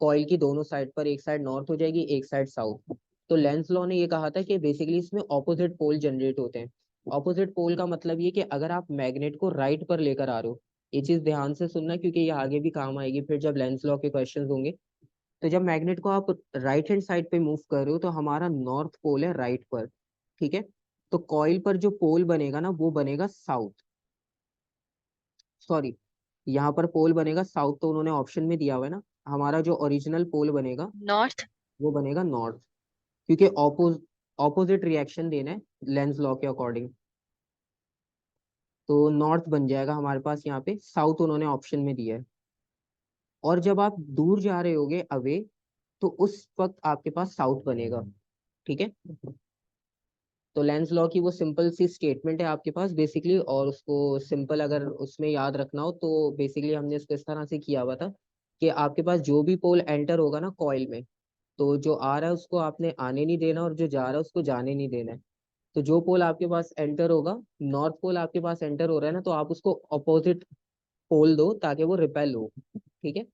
कॉइल की दोनों साइड पर, एक साइड नॉर्थ हो जाएगी, एक साइड साउथ। तो लेंस लॉ ने ये कहा था कि बेसिकली इसमें ऑपोजिट पोल जनरेट होते हैं। ऑपोजिट पोल का मतलब ये कि अगर आप मैग्नेट को राइट पर लेकर आ रहे हो, ये चीज ध्यान से सुनना क्योंकि ये आगे भी काम आएगी फिर जब लेंस लॉ के क्वेश्चंस होंगे। तो जब मैग्नेट को आप राइट हैंड साइड पे मूव कर रहे हो तो हमारा नॉर्थ पोल है राइट पर, ठीक है। तो कॉइल पर जो पोल बनेगा ना वो बनेगा साउथ, सॉरी, यहाँ पर पोल बनेगा साउथ, तो उन्होंने ऑप्शन में दिया हुआ है ना, हमारा जो ओरिजिनल पोल बनेगा नॉर्थ। वो बनेगा नॉर्थ, क्योंकि ऑपोजिट रिएक्शन देना है लेंस लॉ के अकॉर्डिंग। तो नॉर्थ बन जाएगा हमारे पास यहाँ पे, साउथ उन्होंने ऑप्शन में दिया है। और जब आप दूर जा रहे होगे अवे, तो उस वक्त आपके पास साउथ बनेगा। ठीक है, तो लेंस लॉ की वो सिंपल सी स्टेटमेंट है आपके पास बेसिकली, और उसको सिंपल अगर उसमें याद रखना हो तो बेसिकली हमने इसको इस तरह से किया हुआ था कि आपके पास जो भी पोल एंटर होगा ना कॉइल में, तो जो आ रहा है उसको आपने आने नहीं देना, और जो जा रहा है उसको जाने नहीं देना है। तो जो पोल आपके पास एंटर होगा, नॉर्थ पोल आपके पास एंटर हो रहा है ना, तो आप उसको अपोजिट पोल दो ताकि वो रिपेल हो। ठीक है,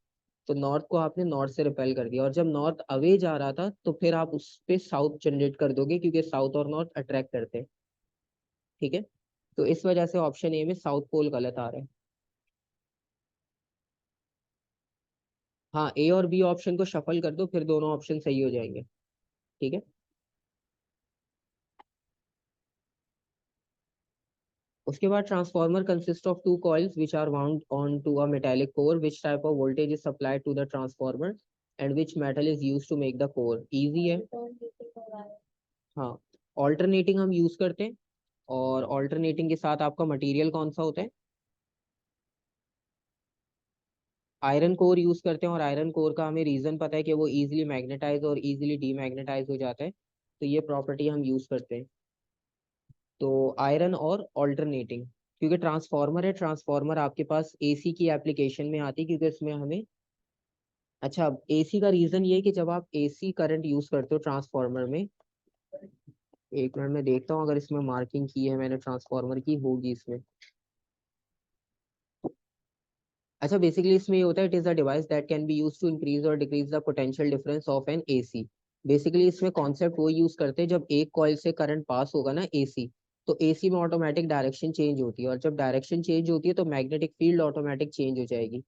तो नॉर्थ को आपने नॉर्थ से रिपेल कर दिया, और जब नॉर्थ अवे जा रहा था तो फिर आप उस पे साउथ जनरेट कर दोगे, क्योंकि साउथ और नॉर्थ अट्रैक्ट करते हैं। ठीक है, तो इस वजह से ऑप्शन ए में साउथ पोल गलत आ रहा है। हाँ, ए और बी ऑप्शन को शफल कर दो, फिर दोनों ऑप्शन सही हो जाएंगे। ठीक है, उसके बाद transformer consist of two coils which are wound on to a metallic core, which type of voltage is supplied to the transformer and which metal is use to make the core. Easy है। हाँ, ऑल्टरनेटिंग हम यूज करते हैं, और ऑल्टरनेटिंग के साथ आपका मटेरियल कौन सा होता है? आयरन कोर यूज करते हैं, और आयरन कोर का हमें रीजन पता है कि वो इजीली मैग्नेटाइज और इजीली डीमैग्नेटाइज हो जाता है, तो ये प्रॉपर्टी हम यूज करते हैं। तो आयरन और ऑल्टरनेटिंग, क्योंकि ट्रांसफार्मर है, ट्रांसफार्मर आपके पास एसी की एप्लीकेशन में आती है, क्योंकि इसमें हमें, अच्छा, एसी का रीजन ये है कि जब आप एसी करंट यूज करते हो ट्रांसफार्मर में, एक मिनट में देखता हूँ अगर इसमें मार्किंग की है मैंने ट्रांसफार्मर की, होगी इसमें। अच्छा, बेसिकली इसमें ये होता है, it is a device that can be use to increase और decrease the potential difference of an AC. Basically इसमें कॉन्सेप्ट वो यूज करते हैं, जब एक कॉइल से करंट पास होगा ना एसी, तो एसी में ऑटोमेटिक डायरेक्शन चेंज होती है, और जब डायरेक्शन चेंज होती है तो मैग्नेटिक फील्ड ऑटोमेटिक चेंज हो जाएगी।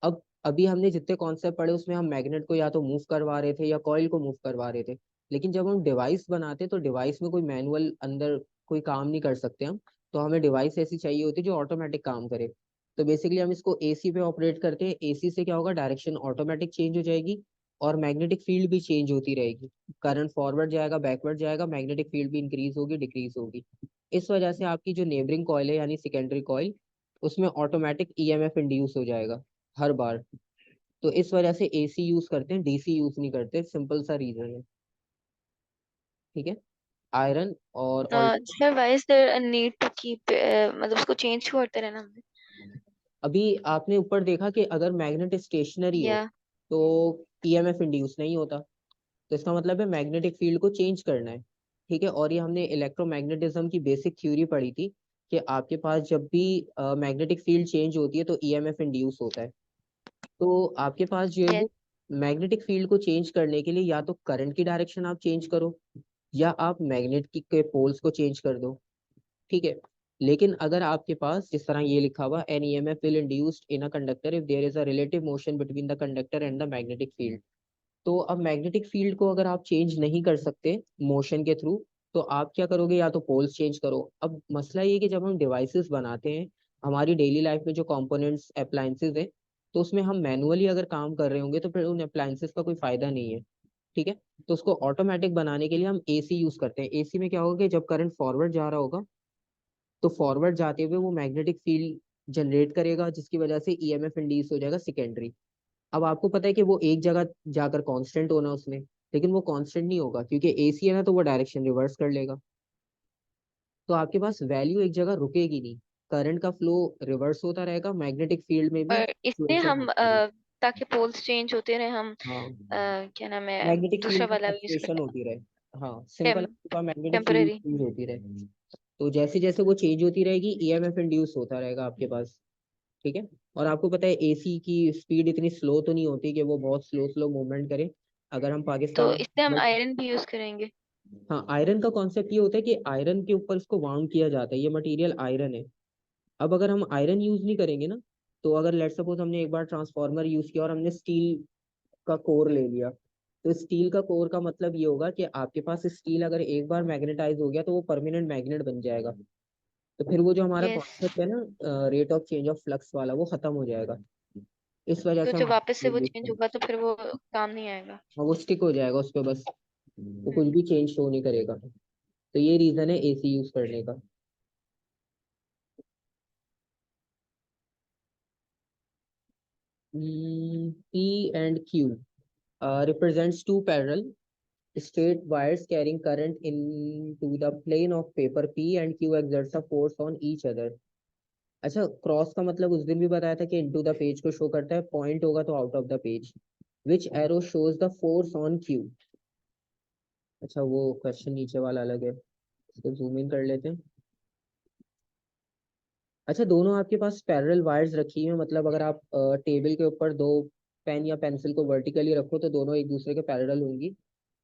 अब अभी हमने जितने कॉन्सेप्ट पढ़े उसमें हम मैग्नेट को या तो मूव करवा रहे थे या कॉइल को मूव करवा रहे थे, लेकिन जब हम डिवाइस बनाते तो डिवाइस में कोई मैनुअल अंदर कोई काम नहीं कर सकते हम, तो हमें डिवाइस ऐसी चाहिए होती है जो ऑटोमेटिक काम करे। तो बेसिकली हम इसको एसी पे ऑपरेट करते हैं, एसी से क्या होगा, डायरेक्शन ऑटोमेटिक चेंज हो जाएगी, और मैग्नेटिक फील्ड भी चेंज होती रहेगी। करंट फॉरवर्ड जाएगा, बैकवर्ड जाएगा, मैग्नेटिक फील्ड भी इंक्रीज होगी, डिक्रीज होगी। इस वजह से आपकी जो नेबरिंग कॉइल है यानी सेकेंडरी कॉइल, उसमें ऑटोमेटिक ईएमएफ इंड्यूस हो जाएगा हर बार। तो इस वजह से एसी यूज करते हैं, डीसी यूज नहीं करते, सिंपल सा रीजन है। ठीक है, आयरन और sir why is there a need to keep, मतलब उसको चेंज करते रहना हमने? अभी आपने ऊपर देखा कि अगर मैग्नेट स्टेशनरी हो या तो ईएमएफ इंड्यूस नहीं होता, तो इसका मतलब है मैग्नेटिक फील्ड को चेंज करना है। ठीक है, और ये हमने इलेक्ट्रोमैग्नेटिज्म की बेसिक थ्योरी पढ़ी थी कि आपके पास जब भी मैग्नेटिक फील्ड चेंज होती है तो ईएमएफ इंड्यूस होता है। तो आपके पास जो है यस। वो मैग्नेटिक फील्ड को चेंज करने के लिए या तो करंट की डायरेक्शन आप चेंज करो, या आप मैग्नेट की के पोल्स को चेंज कर दो। ठीक है, लेकिन अगर आपके पास जिस तरह ये लिखा हुआ an EMF will induced in a conductor if there is a relative motion between the conductor and the magnetic field, तो अब मैग्नेटिक फील्ड को अगर आप चेंज नहीं कर सकते मोशन के थ्रू, तो आप क्या करोगे, या तो पोल्स चेंज करो। अब मसला ये है कि जब हम डिवाइसेस बनाते हैं, हमारी डेली लाइफ में जो कंपोनेंट्स अप्लायंसेस हैं, तो उसमें हम मैनुअली अगर काम कर रहे होंगे तो फिर उन अप्लायंसेस का कोई फायदा नहीं है। ठीक है, तो उसको ऑटोमेटिक बनाने के लिए हम एसी यूज करते हैं। एसी में क्या होगा कि जब करंट फॉरवर्ड जा रहा होगा, तो फॉरवर्ड जाते हुए वो मैग्नेटिक फील्ड जनरेट करेगा, जिसकी वजह से ईएमएफ इंड्यूस हो जाएगा सेकेंडरी। अब आपको पता है कि वो एक जगह जाकर कांस्टेंट होना उसने, लेकिन वो कांस्टेंट नहीं होगा, क्योंकि एसी है ना, तो वो डायरेक्शन रिवर्स कर लेगा। तो आपके पास वैल्यू एक जगह रुकेगी नहीं, करंट का फ्लो रिवर्स होता रहेगा, मैग्नेटिक फील्ड में भी और इससे फ्लक्चुएशन हम होती रहेगी। ताकि पोल्स चेंज होते रहे, हम हाँ, क्या नाम है, मैग्नेटिक दूसरा फील्ड की वाला यूज फ्लक्चुएशन करते होती रहे। हाँ, सिंपल, हैं, आपका मैग्नेटिक फील्ड टेम्पररी। चेंज होती रहे, तो जैसे जैसे वो चेंज होती रहेगी ईएमएफ इंड्यूस होता रहेगा आपके पास। ठीक है, और आपको पता है एसी की स्पीड इतनी स्लो तो नहीं होती कि वो बहुत स्लो स्लो मूवमेंट करे। अगर हम तो पाकिस्तान इससे हम में, आयरन भी यूज करेंगे। हाँ, आयरन का कॉन्सेप्ट ये होता है कि आयरन के ऊपर इसको वाउंड किया जाता है, ये मटेरियल आयरन है। अब अगर हम आयरन यूज नहीं करेंगे ना, तो अगर लेट सपोज हमने एक बार ट्रांसफार्मर यूज किया और हमने स्टील का कोर ले लिया, तो स्टील का कोर का मतलब ये होगा कि आपके पास स्टील अगर एक बार मैग्नेटाइज हो गया तो वो परमानेंट मैग्नेट बन जाएगा। तो फिर वो जो हमारा यस। कॉन्सेप्ट है ना rate of change of flux वाला, वो खत्म हो जाएगा। इस वजह तो से हम जब वापस से वो यूज चेंज करें। होगा तो फिर वो काम नहीं आएगा। हाँ, वो स्टिक हो जाएगा उस पर बस, वो कुछ हम्म। भी चेंज शो नहीं करेगा। तो ये रीजन है एसी यूज करने का। P and Q represents two parallel straight wires carrying current into the plane of paper. P and Q exerts a force on each other. अच्छा, क्रॉस का मतलब उस दिन भी बताया था कि इनटू द पेज को शो करता है, पॉइंट होगा तो out of the page. Which arrow shows the force on Q. अच्छा, वो क्वेश्चन नीचे वाला अलग है, इसको जूम इन कर लेते हैं। अच्छा, दोनों आपके पास पैरेलल वायर्स रखी हैं, मतलब अगर आप टेबल के ऊपर दो पेन या पेंसिल को वर्टिकली रखो तो दोनों एक दूसरे के पैरेलल होंगी।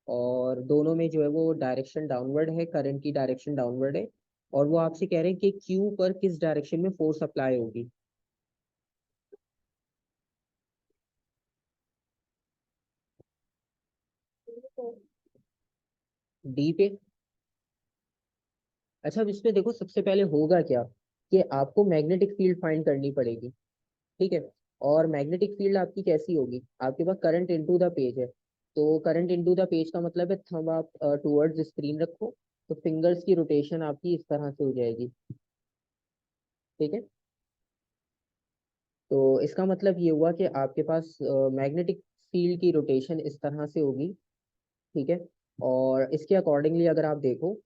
और दोनों में जो है वो डायरेक्शन डाउनवर्ड है, करंट की डायरेक्शन डाउनवर्ड है। और वो आपसे कह रहे हैं कि क्यू पर किस डायरेक्शन में फोर्स अप्लाई होगी। डी पे। अच्छा, अब इसमें देखो सबसे पहले होगा क्या कि आपको मैग्नेटिक फील्ड फाइंड करनी पड़ेगी। ठीक है। और मैग्नेटिक फील्ड आपकी कैसी होगी, आपके पास करंट इनटू द पेज है। तो करंट इनटू द पेज का मतलब है थंब आप टुवर्ड्स स्क्रीन रखो, तो फिंगर्स की रोटेशन आपकी इस तरह से हो जाएगी। ठीक है। तो इसका मतलब ये हुआ कि आपके पास मैग्नेटिक फील्ड की रोटेशन इस तरह से होगी। ठीक है। और इसके अकॉर्डिंगली अगर आप देखो,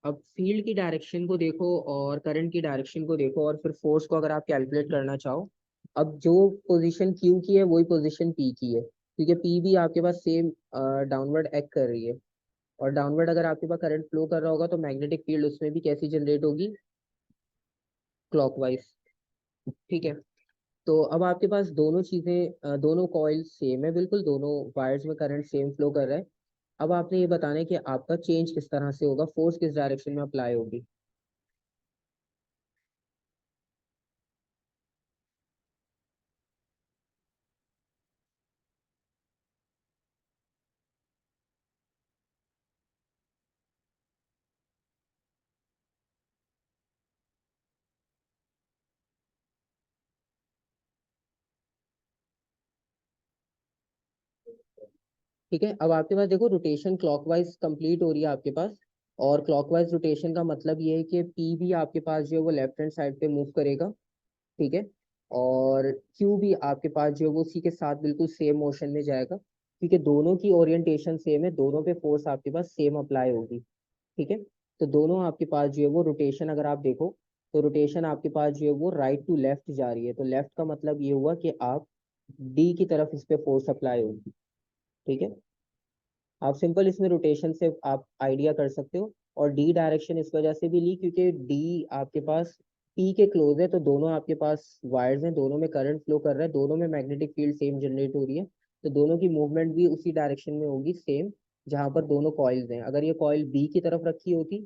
अब फील्ड की डायरेक्शन को देखो और करंट की डायरेक्शन को देखो और फिर फोर्स को अगर आप कैलकुलेट करना चाहो। अब जो पोजीशन क्यू की है वही पोजीशन पी की है, क्योंकि पी भी आपके पास सेम डाउनवर्ड एक्ट कर रही है। और डाउनवर्ड अगर आपके पास करंट फ्लो कर रहा होगा तो मैग्नेटिक फील्ड उसमें भी कैसी जनरेट होगी, क्लॉकवाइज। ठीक है। तो अब आपके पास दोनों चीजें दोनों कॉइल सेम है, बिल्कुल दोनों वायर्स में करंट सेम फ्लो कर रहा है। अब आपने ये बताना है कि आपका चेंज किस तरह से होगा, फोर्स किस डायरेक्शन में अप्लाई होगी। ठीक है। अब आपके पास देखो रोटेशन क्लॉकवाइज कंप्लीट हो रही है आपके पास। और क्लॉकवाइज रोटेशन का मतलब ये है कि पी भी आपके पास जो है वो लेफ्ट हैंड साइड पे मूव करेगा। ठीक है। और क्यू भी आपके पास जो है वो उसी के साथ बिल्कुल सेम मोशन में जाएगा, क्योंकि दोनों की ओरिएंटेशन सेम है, दोनों पे फोर्स आपके पास सेम अप्लाई होगी। ठीक है। तो दोनों आपके पास जो है वो रोटेशन अगर आप देखो, तो रोटेशन आपके पास जो है वो राइट टू लेफ्ट जा रही है। तो लेफ्ट का मतलब ये हुआ कि आप डी की तरफ इस पे फोर्स अप्लाई होगी। ठीक है। आप सिंपल इसमें रोटेशन से आप आइडिया कर सकते हो। और डी डायरेक्शन इस वजह से भी ली क्योंकि डी आपके पास पी के क्लोज है, तो दोनों आपके पास वायर्स हैं, दोनों में करंट फ्लो कर रहा है, दोनों में मैग्नेटिक फील्ड सेम जनरेट हो रही है। तो दोनों की मूवमेंट भी उसी डायरेक्शन में होगी सेम, जहां पर दोनों कॉइल्स हैं। अगर ये कॉइल बी की तरफ रखी होती,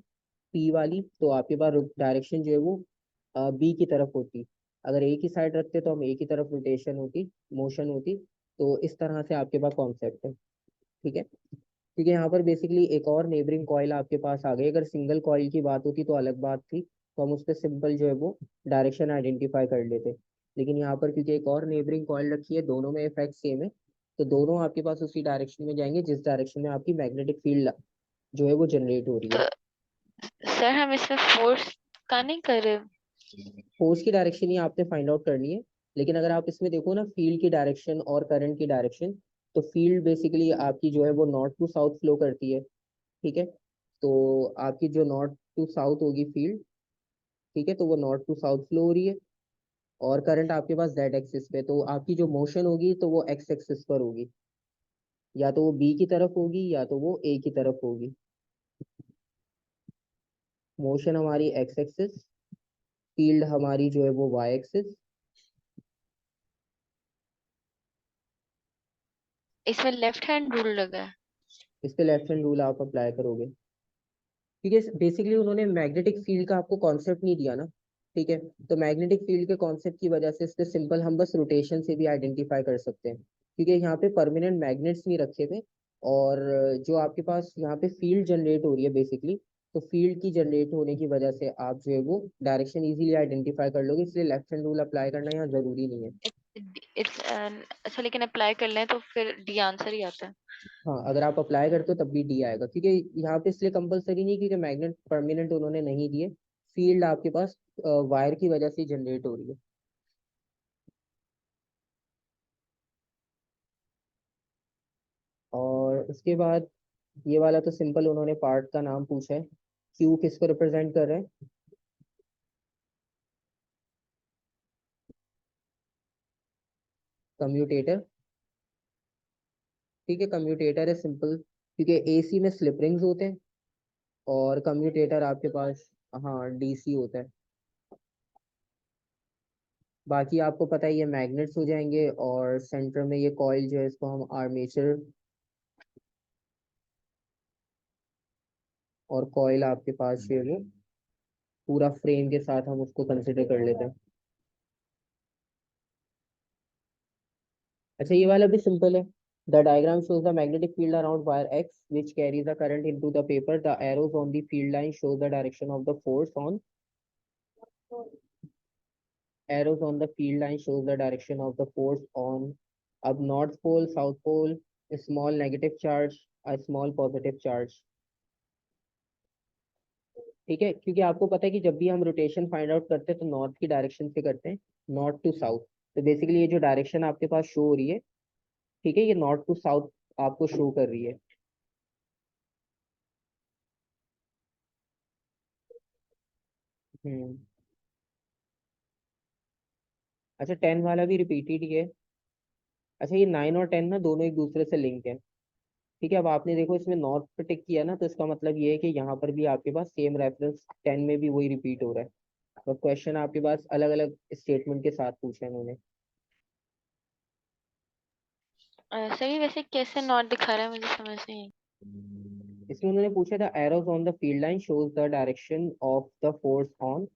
पी वाली, तो आपके पास डायरेक्शन जो है वो बी की तरफ होती। अगर एक ही साइड रखते तो हम एक ही तरफ रोटेशन होती, मोशन होती। तो इस तरह से आपके पास कॉन्सेप्ट है। ठीक है। क्योंकि यहाँ पर बेसिकली एक और नेबरिंग कॉइल आपके पास आ गई, अगर सिंगल कॉइल की बात होती तो अलग बात थी, तो हम उस पर सिंपल जो है वो डायरेक्शन आइडेंटिफाई कर लेते। लेकिन यहाँ पर क्योंकि एक और नेबरिंग कॉइल रखी है, दोनों में इफेक्ट सेम है, तो दोनों आपके पास उसी डायरेक्शन में जाएंगे जिस डायरेक्शन में आपकी मैग्नेटिक फील्ड जो है वो जनरेट हो रही है। तो सर हम इसमें फोर्स का नहीं कर रहे। फोर्स की डायरेक्शन ही आपने फाइंड आउट करनी है। लेकिन अगर आप इसमें देखो ना फील्ड की डायरेक्शन और करंट की डायरेक्शन, तो फील्ड बेसिकली आपकी जो है वो नॉर्थ टू साउथ फ्लो करती है। ठीक है। तो आपकी जो नॉर्थ टू साउथ होगी फील्ड, ठीक है, तो वो नॉर्थ टू साउथ फ्लो हो रही है। और करंट आपके पास जेड एक्सिस पे, तो आपकी जो मोशन होगी तो वो एक्स एक्सिस पर होगी, या तो वो बी की तरफ होगी या तो वो ए की तरफ होगी। मोशन हमारी एक्स एक्सिस, फील्ड हमारी जो है वो वाई एक्सिस। इसमें लेफ्ट हैंड रूल लगा है। इस पे लेफ्ट हैंड रूल आप अप्लाई करोगे, क्योंकि बेसिकली उन्होंने मैग्नेटिक फील्ड का आपको कॉन्सेप्ट नहीं दिया ना। ठीक है। तो मैग्नेटिक फील्ड के कॉन्सेप्ट की वजह से इस पे सिंपल हम बस रोटेशन से भी आइडेंटिफाई कर सकते हैं। क्योंकि यहाँ पे परमानेंट मैग्नेट्स नहीं रखे थे, और जो आपके पास यहाँ पे फील्ड जनरेट हो रही है बेसिकली, तो फील्ड की जनरेट होने की वजह से आप जो है वो डायरेक्शन इजीली आइडेंटिफाई कर लोगे, इसलिए लेफ्ट हैंड रूल अप्लाई करना यहाँ जरूरी नहीं है। इट्स अच्छा, लेकिन अप्लाई कर लें तो फिर डी आंसर ही आता है। हाँ, अगर आप अप्लाई करते हो तब भी डी आएगा, क्योंकि यहाँ पे इसलिए कंपलसरी नहीं, क्योंकि मैग्नेट परमानेंट उन्होंने नहीं दिए, फील्ड आपके पास वायर की वजह से जनरेट हो रही है। और उसके बाद ये वाला तो सिंपल, उन्होंने पार्ट का नाम पूछा है। क्यू किसको रिप्रेजेंट कर रहे हैं? कम्यूटेटर। ठीक है, कम्यूटेटर है सिंपल, क्योंकि एसी में स्लिप रिंग्स होते हैं, और कम्यूटेटर आपके पास हाँ डीसी होता है। बाकी आपको पता ही है, मैग्नेट्स हो जाएंगे, और सेंटर में ये कॉइल जो है इसको हम आर्मेचर, और कॉइल आपके पास ये वो पूरा फ्रेम के साथ हम उसको कंसिडर कर लेते हैं। अच्छा, ये वाला भी सिंपल है। The diagram shows the magnetic field around wire X which carries the current into the paper. The arrows on the field line show the direction of the force on arrows on the field line shows the direction of the force on अब north pole, south pole, small negative charge, small positive charge. ठीक है, क्योंकि आपको पता है कि जब भी हम रोटेशन फाइंड आउट करते हैं तो नॉर्थ की डायरेक्शन से करते हैं, नॉर्थ टू साउथ। तो बेसिकली ये जो डायरेक्शन आपके पास शो हो रही है, ठीक है, ये नॉर्थ टू साउथ आपको शो कर रही है। हम्म। अच्छा, 10 वाला भी रिपीटेड ही है। अच्छा, ये 9 और 10 ना दोनों एक दूसरे से लिंक है। ठीक है, अब आपने देखो इसमें नॉर्थ पे टिक किया ना, तो इसका मतलब ये है कि यहाँ पर भी आपके पास सेम रेफरेंस 10 में भी वही रिपीट हो रहा है। तो क्वेश्चन आपके पास अलग अलग स्टेटमेंट के साथ पूछा है इन्होंने। सही, वैसे कैसे नॉट दिखा रहा है मुझे समझ नहीं आई। इसमें उन्होंने पूछा था arrows on the field line shows the direction of the force on